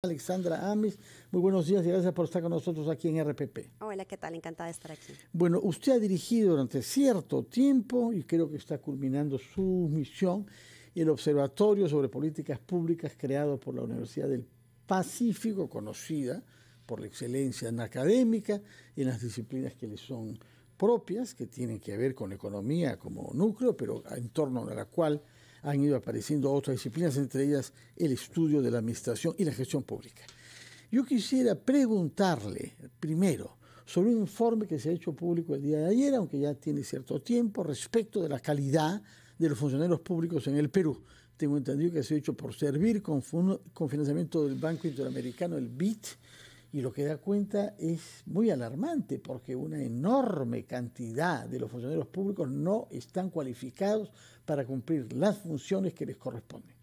Alexandra Ames, muy buenos días y gracias por estar con nosotros aquí en RPP. Hola, ¿qué tal? Encantada de estar aquí. Bueno, usted ha dirigido durante cierto tiempo, y creo que está culminando su misión, el Observatorio sobre Políticas Públicas creado por la Universidad del Pacífico, conocida por la excelencia académica y en las disciplinas que le son propias, que tienen que ver con economía como núcleo, pero en torno a la cual han ido apareciendo otras disciplinas, entre ellas el estudio de la administración y la gestión pública. Yo quisiera preguntarle primero sobre un informe que se ha hecho público el día de ayer, aunque ya tiene cierto tiempo, respecto de la calidad de los funcionarios públicos en el Perú. Tengo entendido que se ha hecho por Servir con financiamiento del Banco Interamericano, el BID, y lo que da cuenta es muy alarmante porque una enorme cantidad de los funcionarios públicos no están cualificados para cumplir las funciones que les corresponden.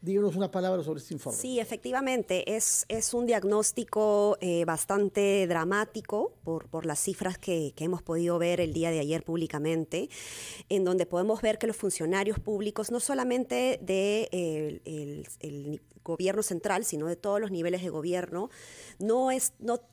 Díganos una palabra sobre este informe. Sí, efectivamente, es un diagnóstico bastante dramático por las cifras que hemos podido ver el día de ayer públicamente, en donde podemos ver que los funcionarios públicos, no solamente el gobierno central, sino de todos los niveles de gobierno, no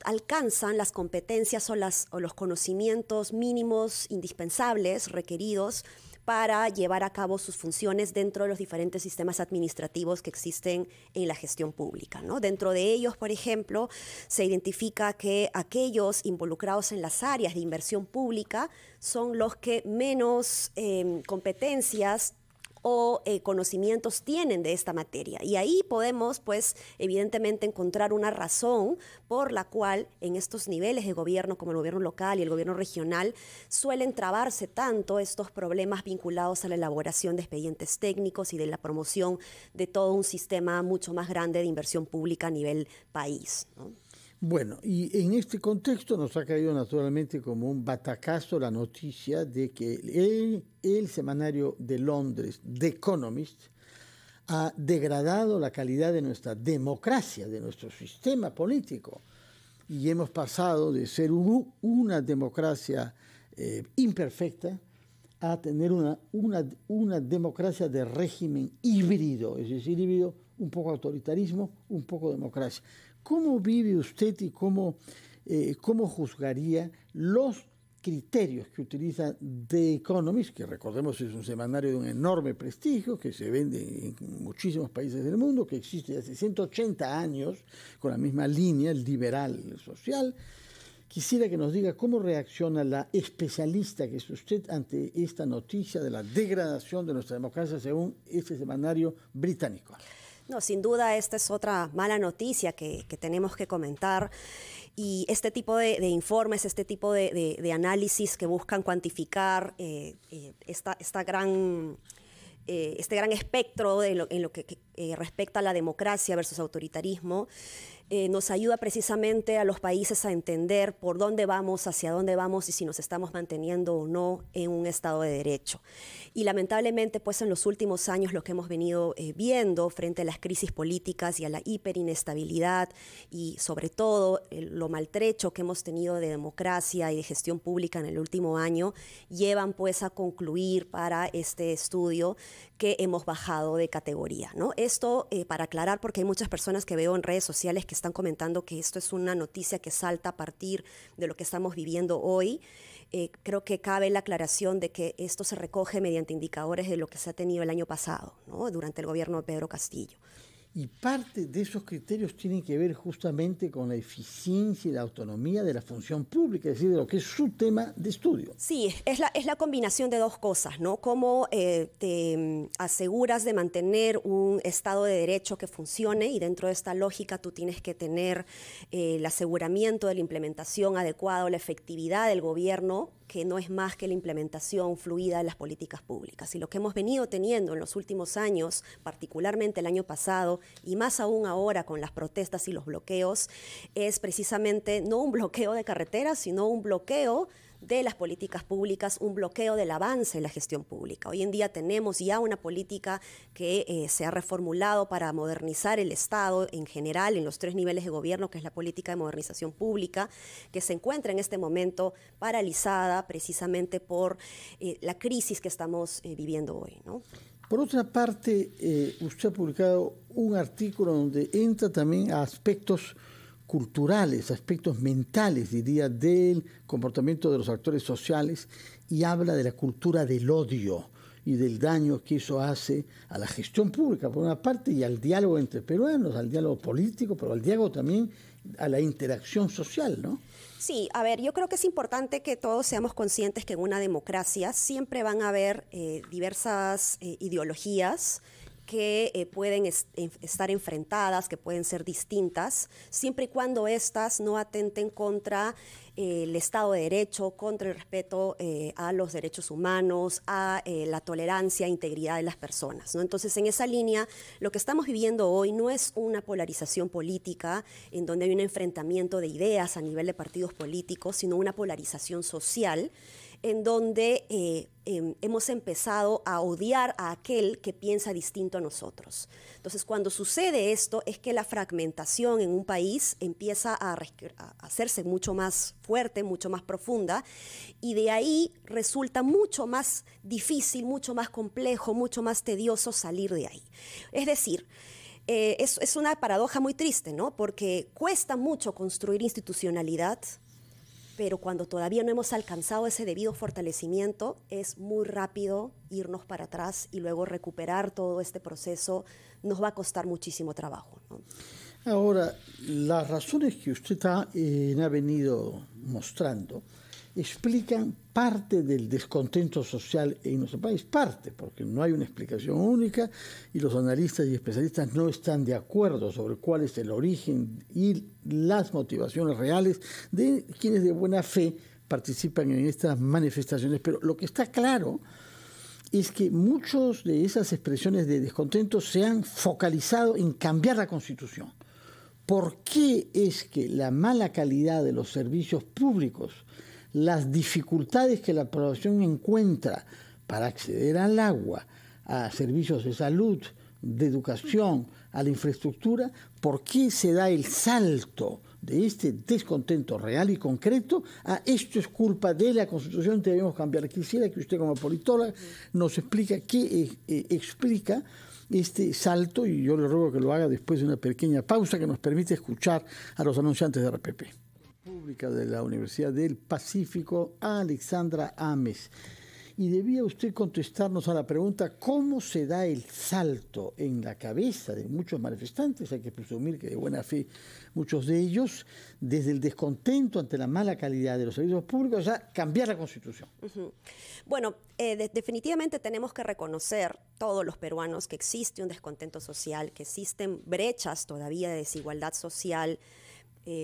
alcanzan las competencias o los conocimientos mínimos indispensables requeridos para llevar a cabo sus funciones dentro de los diferentes sistemas administrativos que existen en la gestión pública, ¿no? Dentro de ellos, por ejemplo, se identifica que aquellos involucrados en las áreas de inversión pública son los que menos competencias o conocimientos tienen de esta materia. Y ahí podemos, pues, evidentemente encontrar una razón por la cual en estos niveles de gobierno, como el gobierno local y el gobierno regional, suelen trabarse tanto estos problemas vinculados a la elaboración de expedientes técnicos y de la promoción de todo un sistema mucho más grande de inversión pública a nivel país, ¿no? Bueno, y en este contexto nos ha caído naturalmente como un batacazo la noticia de que el semanario de Londres, The Economist, ha degradado la calidad de nuestra democracia, de nuestro sistema político. Y hemos pasado de ser una democracia imperfecta a tener una democracia de régimen híbrido, es decir, híbrido, un poco autoritarismo, un poco democracia. ¿Cómo vive usted y cómo juzgaría los criterios que utiliza The Economist, que recordemos es un semanario de un enorme prestigio, que se vende en muchísimos países del mundo, que existe desde 180 años, con la misma línea, el liberal social? Quisiera que nos diga cómo reacciona la especialista que es usted ante esta noticia de la degradación de nuestra democracia según este semanario británico. No, sin duda esta es otra mala noticia que tenemos que comentar, y este tipo de informes, este tipo de análisis que buscan cuantificar este gran espectro en lo que respecta a la democracia versus autoritarismo, nos ayuda precisamente a los países a entender por dónde vamos, hacia dónde vamos y si nos estamos manteniendo o no en un Estado de Derecho. Y lamentablemente, pues en los últimos años lo que hemos venido viendo frente a las crisis políticas y a la hiperinestabilidad y sobre todo lo maltrecho que hemos tenido de democracia y de gestión pública en el último año, llevan pues a concluir para este estudio que hemos bajado de categoría, ¿no? Esto para aclarar, porque hay muchas personas que veo en redes sociales que están comentando que esto es una noticia que salta a partir de lo que estamos viviendo hoy. Creo que cabe la aclaración de que esto se recoge mediante indicadores de lo que se ha tenido el año pasado, ¿no? Durante el gobierno de Pedro Castillo. Y parte de esos criterios tienen que ver justamente con la eficiencia y la autonomía de la función pública, es decir, de lo que es su tema de estudio. Sí, es la combinación de dos cosas, ¿no? Cómo te aseguras de mantener un Estado de Derecho que funcione, y dentro de esta lógica tú tienes que tener el aseguramiento de la implementación adecuada, la efectividad del gobierno, que no es más que la implementación fluida de las políticas públicas. Y lo que hemos venido teniendo en los últimos años, particularmente el año pasado, y más aún ahora con las protestas y los bloqueos, es precisamente no un bloqueo de carreteras, sino un bloqueo de las políticas públicas, un bloqueo del avance en la gestión pública. Hoy en día tenemos ya una política que se ha reformulado para modernizar el Estado en general, en los 3 niveles de gobierno, que es la política de modernización pública, que se encuentra en este momento paralizada precisamente por la crisis que estamos viviendo hoy, ¿no? Por otra parte, usted ha publicado un artículo donde entra también a aspectos culturales, aspectos mentales, diría, del comportamiento de los actores sociales y habla de la cultura del odio y del daño que eso hace a la gestión pública, por una parte, y al diálogo entre peruanos, al diálogo político, pero al diálogo también a la interacción social, ¿no? Sí, a ver, yo creo que es importante que todos seamos conscientes que en una democracia siempre van a haber diversas ideologías que pueden estar enfrentadas, que pueden ser distintas, siempre y cuando éstas no atenten contra el Estado de Derecho, contra el respeto a los derechos humanos, a la tolerancia e integridad de las personas, ¿no? Entonces, en esa línea, lo que estamos viviendo hoy no es una polarización política en donde hay un enfrentamiento de ideas a nivel de partidos políticos, sino una polarización social en donde hemos empezado a odiar a aquel que piensa distinto a nosotros. Entonces, cuando sucede esto, es que la fragmentación en un país empieza a hacerse mucho más fuerte, mucho más profunda, y de ahí resulta mucho más difícil, mucho más complejo, mucho más tedioso salir de ahí. Es decir, es una paradoja muy triste, ¿no? Porque cuesta mucho construir institucionalidad, pero cuando todavía no hemos alcanzado ese debido fortalecimiento, es muy rápido irnos para atrás y luego recuperar todo este proceso nos va a costar muchísimo trabajo, ¿no? Ahora, las razones que usted ha venido mostrando explican parte del descontento social en nuestro país, parte, porque no hay una explicación única y los analistas y especialistas no están de acuerdo sobre cuál es el origen y las motivaciones reales de quienes de buena fe participan en estas manifestaciones, pero lo que está claro es que muchas de esas expresiones de descontento se han focalizado en cambiar la Constitución. ¿Por qué es que la mala calidad de los servicios públicos, las dificultades que la población encuentra para acceder al agua, a servicios de salud, de educación, a la infraestructura, por qué se da el salto de este descontento real y concreto a esto es culpa de la Constitución, debemos cambiar? Quisiera que usted, como politóloga, nos explique qué explica este salto, y yo le ruego que lo haga después de una pequeña pausa que nos permite escuchar a los anunciantes de RPP. Pública de la Universidad del Pacífico, Alexandra Ames. Y debía usted contestarnos a la pregunta, ¿cómo se da el salto en la cabeza de muchos manifestantes? Hay que presumir que de buena fe muchos de ellos, desde el descontento ante la mala calidad de los servicios públicos a cambiar la Constitución. Uh-huh. Bueno, definitivamente tenemos que reconocer todos los peruanos que existe un descontento social, que existen brechas todavía de desigualdad social,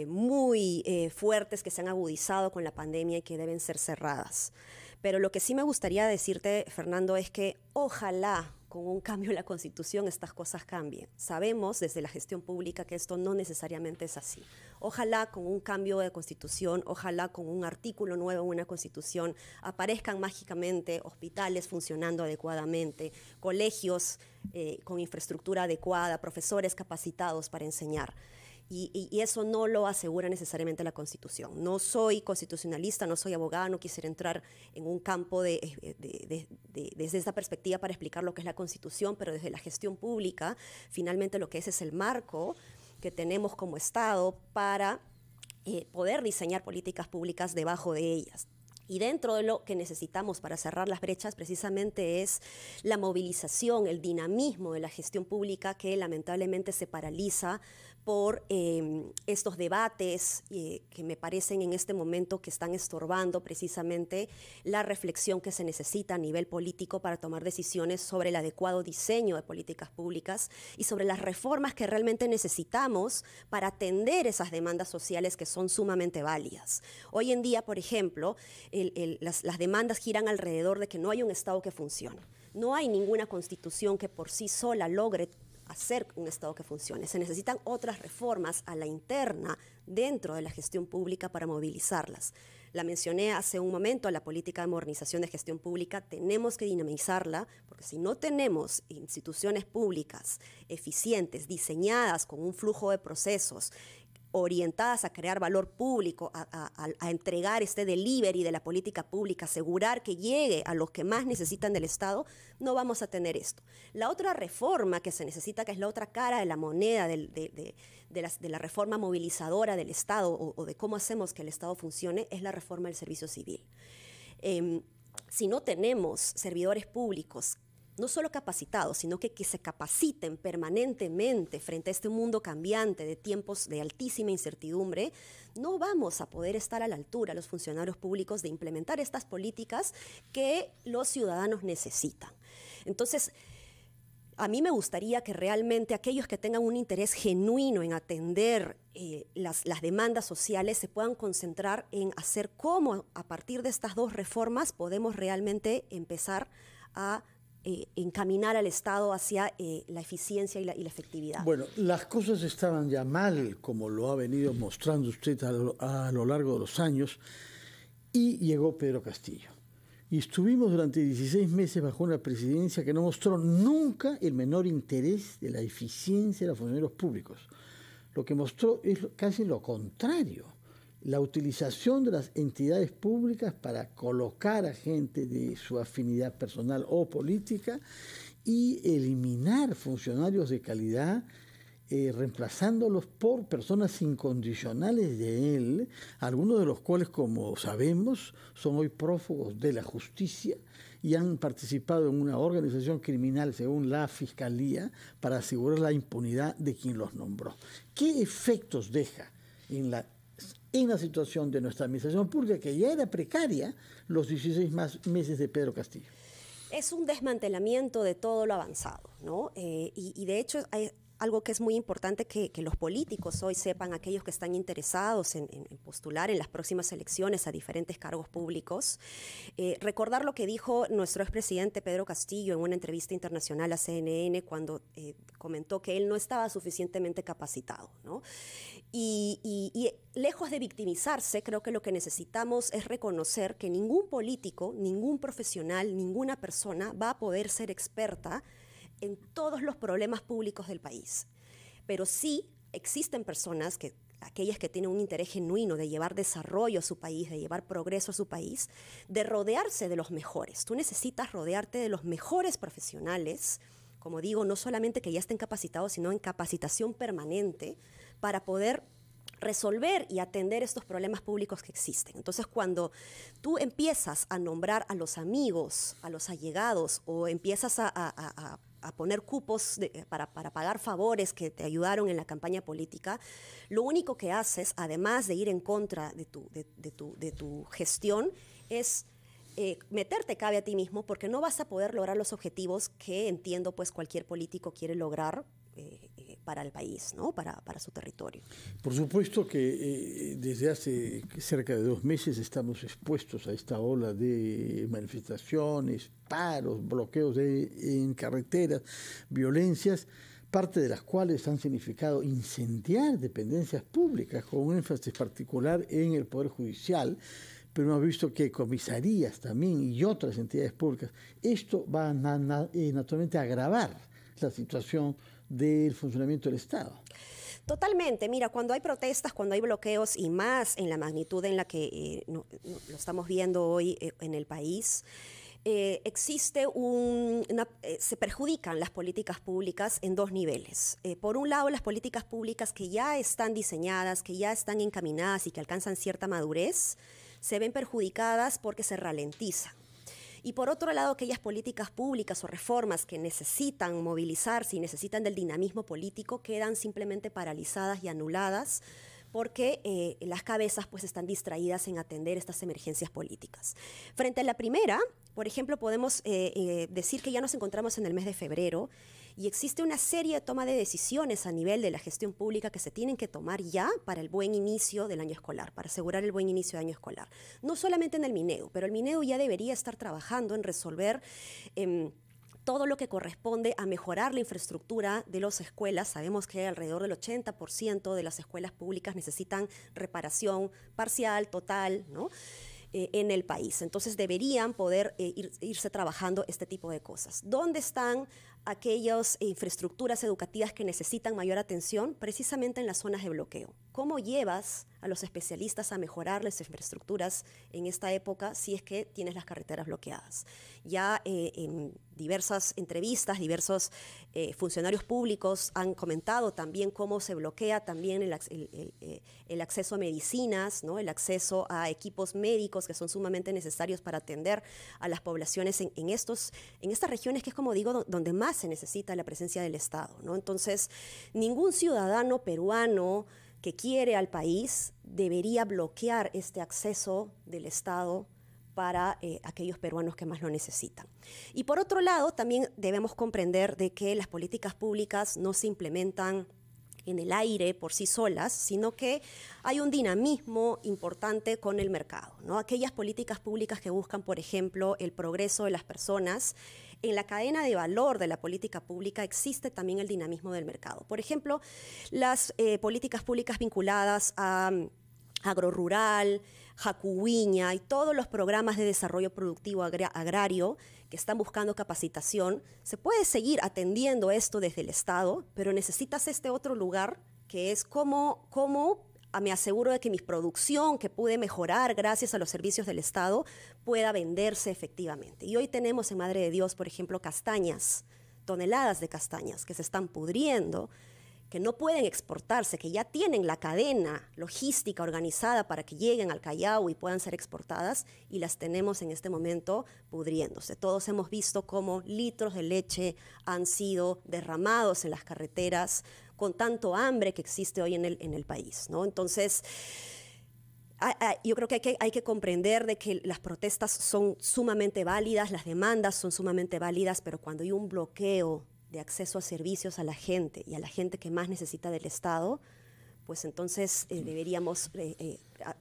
muy fuertes que se han agudizado con la pandemia y que deben ser cerradas. Pero lo que sí me gustaría decirte, Fernando, es que ojalá con un cambio en la Constitución estas cosas cambien. Sabemos desde la gestión pública que esto no necesariamente es así. Ojalá con un cambio de Constitución, ojalá con un artículo nuevo en una Constitución aparezcan mágicamente hospitales funcionando adecuadamente, colegios con infraestructura adecuada, profesores capacitados para enseñar. Y eso no lo asegura necesariamente la Constitución. No soy constitucionalista, no soy abogada, no quisiera entrar en un campo desde esta perspectiva para explicar lo que es la Constitución, pero desde la gestión pública, finalmente lo que es el marco que tenemos como Estado para poder diseñar políticas públicas debajo de ellas. Y dentro de lo que necesitamos para cerrar las brechas precisamente es la movilización, el dinamismo de la gestión pública que lamentablemente se paraliza por estos debates que me parecen en este momento que están estorbando precisamente la reflexión que se necesita a nivel político para tomar decisiones sobre el adecuado diseño de políticas públicas y sobre las reformas que realmente necesitamos para atender esas demandas sociales que son sumamente válidas. Hoy en día, por ejemplo, las demandas giran alrededor de que no hay un Estado que funcione. No hay ninguna constitución que por sí sola logre hacer un Estado que funcione. Se necesitan otras reformas a la interna dentro de la gestión pública para movilizarlas. La mencioné hace un momento, la política de modernización de gestión pública, tenemos que dinamizarla, porque si no tenemos instituciones públicas eficientes, diseñadas con un flujo de procesos orientadas a crear valor público, a entregar este delivery de la política pública, asegurar que llegue a los que más necesitan del Estado, no vamos a tener esto. La otra reforma que se necesita, que es la otra cara de la moneda de la reforma movilizadora del Estado o de cómo hacemos que el Estado funcione, es la reforma del servicio civil. Si no tenemos servidores públicos no solo capacitados, sino que se capaciten permanentemente frente a este mundo cambiante de tiempos de altísima incertidumbre, no vamos a poder estar a la altura, los funcionarios públicos, de implementar estas políticas que los ciudadanos necesitan. Entonces, a mí me gustaría que realmente aquellos que tengan un interés genuino en atender las demandas sociales se puedan concentrar en hacer cómo, a partir de estas dos reformas, podemos realmente empezar a encaminar al Estado hacia la eficiencia y la efectividad. Bueno, las cosas estaban ya mal, como lo ha venido mostrando usted a lo largo de los años, y llegó Pedro Castillo. Y estuvimos durante 16 meses bajo una presidencia que no mostró nunca el menor interés de la eficiencia de los funcionarios públicos. Lo que mostró es casi lo contrario. La utilización de las entidades públicas para colocar a gente de su afinidad personal o política y eliminar funcionarios de calidad, reemplazándolos por personas incondicionales de él, algunos de los cuales, como sabemos, son hoy prófugos de la justicia y han participado en una organización criminal, según la Fiscalía, para asegurar la impunidad de quien los nombró. ¿Qué efectos deja en la situación de nuestra administración pública, que ya era precaria, los 16 meses de Pedro Castillo? Es un desmantelamiento de todo lo avanzado, ¿no? Y de hecho hay algo que es muy importante que los políticos hoy sepan, aquellos que están interesados en postular en las próximas elecciones a diferentes cargos públicos, recordar lo que dijo nuestro expresidente Pedro Castillo en una entrevista internacional a CNN cuando comentó que él no estaba suficientemente capacitado, ¿no? Y lejos de victimizarse, creo que lo que necesitamos es reconocer que ningún político, ningún profesional, ninguna persona va a poder ser experta en todos los problemas públicos del país. Pero sí existen personas, aquellas que tienen un interés genuino de llevar desarrollo a su país, de llevar progreso a su país, de rodearse de los mejores. Tú necesitas rodearte de los mejores profesionales, como digo, no solamente que ya estén capacitados, sino en capacitación permanente para poder resolver y atender estos problemas públicos que existen. Entonces, cuando tú empiezas a nombrar a los amigos, a los allegados, o empiezas a poner cupos para pagar favores que te ayudaron en la campaña política, lo único que haces, además de ir en contra de tu gestión, es meterte cabe a ti mismo, porque no vas a poder lograr los objetivos que entiendo pues cualquier político quiere lograr para el país, ¿no? Para su territorio. Por supuesto que desde hace cerca de 2 meses estamos expuestos a esta ola de manifestaciones, paros, bloqueos en carreteras, violencias, parte de las cuales han significado incendiar dependencias públicas, con un énfasis particular en el Poder Judicial, pero hemos visto que comisarías también y otras entidades públicas. Esto va naturalmente a agravar la situación del funcionamiento del Estado. Totalmente. Mira, cuando hay protestas, cuando hay bloqueos, y más en la magnitud en la que lo estamos viendo hoy en el país, se perjudican las políticas públicas en 2 niveles. Por un lado, las políticas públicas que ya están diseñadas, que ya están encaminadas y que alcanzan cierta madurez, se ven perjudicadas porque se ralentizan. Y por otro lado, aquellas políticas públicas o reformas que necesitan movilizarse y necesitan del dinamismo político quedan simplemente paralizadas y anuladas porque las cabezas pues están distraídas en atender estas emergencias políticas. Frente a la primera, por ejemplo, podemos decir que ya nos encontramos en el mes de febrero y existe una serie de toma de decisiones a nivel de la gestión pública que se tienen que tomar ya para el buen inicio del año escolar, para asegurar el buen inicio del año escolar. No solamente en el MINEDU, pero el MINEDU ya debería estar trabajando en resolver todo lo que corresponde a mejorar la infraestructura de las escuelas. Sabemos que alrededor del 80% de las escuelas públicas necesitan reparación parcial, total, ¿no? En el país. Entonces deberían poder irse trabajando este tipo de cosas. ¿Dónde están aquellas infraestructuras educativas que necesitan mayor atención? Precisamente en las zonas de bloqueo. ¿cómo llevas a los especialistas a mejorar las infraestructuras en esta época si es que tienes las carreteras bloqueadas? Ya en diversas entrevistas, diversos funcionarios públicos han comentado también cómo se bloquea también el acceso a medicinas, ¿no? El acceso a equipos médicos que son sumamente necesarios para atender a las poblaciones en estas regiones que es, como digo, donde más se necesita la presencia del Estado, ¿no? Entonces, ningún ciudadano peruano que quiere al país debería bloquear este acceso del Estado para aquellos peruanos que más lo necesitan. Y por otro lado, también debemos comprender de que las políticas públicas no se implementan en el aire por sí solas, sino que hay un dinamismo importante con el mercado, ¿no? Aquellas políticas públicas que buscan, por ejemplo, el progreso de las personas, en la cadena de valor de la política pública existe también el dinamismo del mercado. Por ejemplo, las políticas públicas vinculadas a agrorural, Jacuwiña y todos los programas de desarrollo productivo agrario que están buscando capacitación, se puede seguir atendiendo esto desde el Estado, pero necesitas este otro lugar que es cómo me aseguro de que mi producción, que pude mejorar gracias a los servicios del Estado, pueda venderse efectivamente. Y hoy tenemos en Madre de Dios, por ejemplo, castañas, toneladas de castañas que se están pudriendo, que no pueden exportarse, que ya tienen la cadena logística organizada para que lleguen al Callao y puedan ser exportadas, y las tenemos en este momento pudriéndose. Todos hemos visto cómo litros de leche han sido derramados en las carreteras con tanto hambre que existe hoy en el país, ¿no? Entonces, yo creo que hay que comprender de que las protestas son sumamente válidas, las demandas son sumamente válidas, pero cuando hay un bloqueo de acceso a servicios a la gente y a la gente que más necesita del Estado, pues entonces deberíamos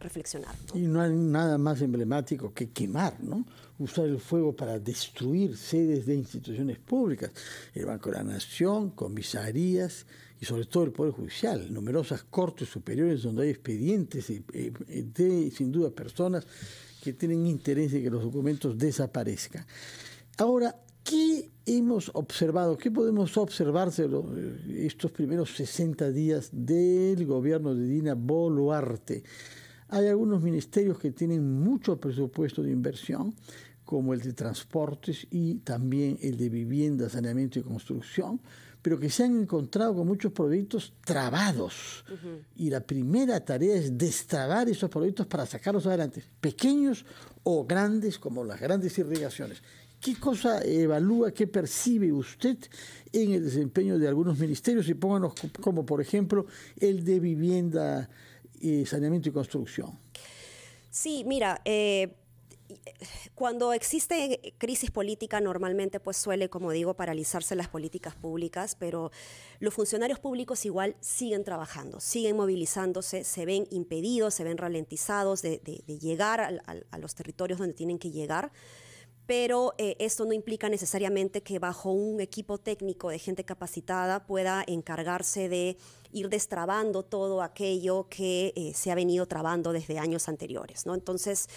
reflexionar, ¿no? Y no hay nada más emblemático que quemar, ¿no? Usar el fuego para destruir sedes de instituciones públicas, el Banco de la Nación, comisarías y sobre todo el Poder Judicial, numerosas cortes superiores donde hay expedientes de, sin duda, personas que tienen interés en que los documentos desaparezcan. Ahora, ¿qué hemos observado? ¿Qué podemos observar de estos primeros 60 días del gobierno de Dina Boluarte? Hay algunos ministerios que tienen mucho presupuesto de inversión, como el de Transportes y también el de Vivienda, Saneamiento y Construcción, pero que se han encontrado con muchos proyectos trabados. Y la primera tarea es destrabar esos proyectos para sacarlos adelante, pequeños o grandes, como las grandes irrigaciones. ¿Qué cosa evalúa, qué percibe usted en el desempeño de algunos ministerios? Y pónganos como, por ejemplo, el de Vivienda, Saneamiento y Construcción. Sí, mira, cuando existe crisis política normalmente pues suele, como digo, paralizarse las políticas públicas, pero los funcionarios públicos igual siguen trabajando, siguen movilizándose, se ven impedidos, se ven ralentizados de llegar a los territorios donde tienen que llegar. Pero esto no implica necesariamente que bajo un equipo técnico de gente capacitada pueda encargarse de ir destrabando todo aquello que se ha venido trabando desde años anteriores, ¿no? Entonces,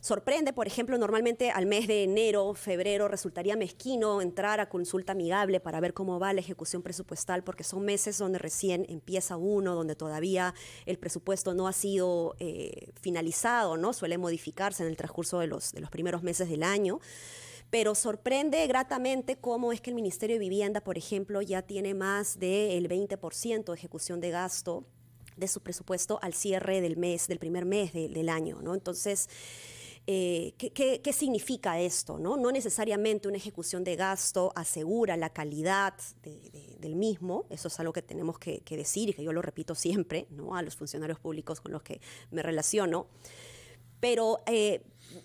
sorprende, por ejemplo, normalmente al mes de enero, febrero, resultaría mezquino entrar a consulta amigable para ver cómo va la ejecución presupuestal, porque son meses donde recién empieza uno, donde todavía el presupuesto no ha sido finalizado, ¿no? Suele modificarse en el transcurso de los primeros meses del año. Pero sorprende gratamente cómo es que el Ministerio de Vivienda, por ejemplo, ya tiene más del 20% de ejecución de gasto de su presupuesto al cierre del primer mes del año, ¿no? Entonces, ¿qué significa esto, ¿no? No necesariamente una ejecución de gasto asegura la calidad del mismo, eso es algo que tenemos que decir y que yo lo repito siempre, ¿no? A los funcionarios públicos con los que me relaciono, pero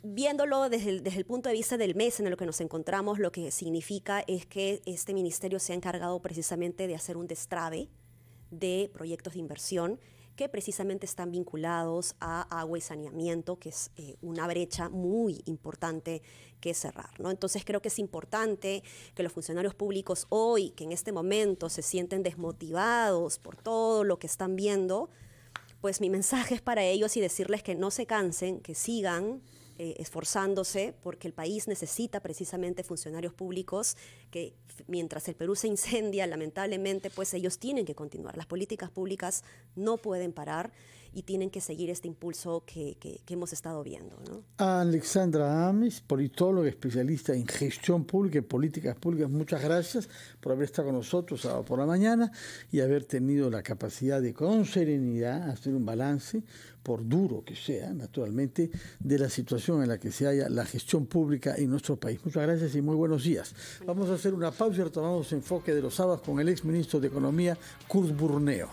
viéndolo desde el punto de vista del mes en el que nos encontramos, lo que significa es que este ministerio se ha encargado precisamente de hacer un destrabe de proyectos de inversión que precisamente están vinculados a agua y saneamiento, que es una brecha muy importante que cerrar, ¿no? Entonces creo que es importante que los funcionarios públicos hoy, que en este momento se sienten desmotivados por todo lo que están viendo, pues mi mensaje es para ellos y decirles que no se cansen, que sigan esforzándose porque el país necesita precisamente funcionarios públicos que mientras el Perú se incendia, lamentablemente, pues ellos tienen que continuar. Las políticas públicas no pueden parar y tienen que seguir este impulso que hemos estado viendo, ¿no? Alexandra Ames, politóloga, especialista en gestión pública y políticas públicas, muchas gracias por haber estado con nosotros sábado por la mañana y haber tenido la capacidad de con serenidad hacer un balance, por duro que sea, naturalmente, de la situación en la que se halla la gestión pública en nuestro país. Muchas gracias y muy buenos días. Vamos a hacer una pausa y retomamos Enfoque de los sábados con el exministro de Economía, Kurt Burneo.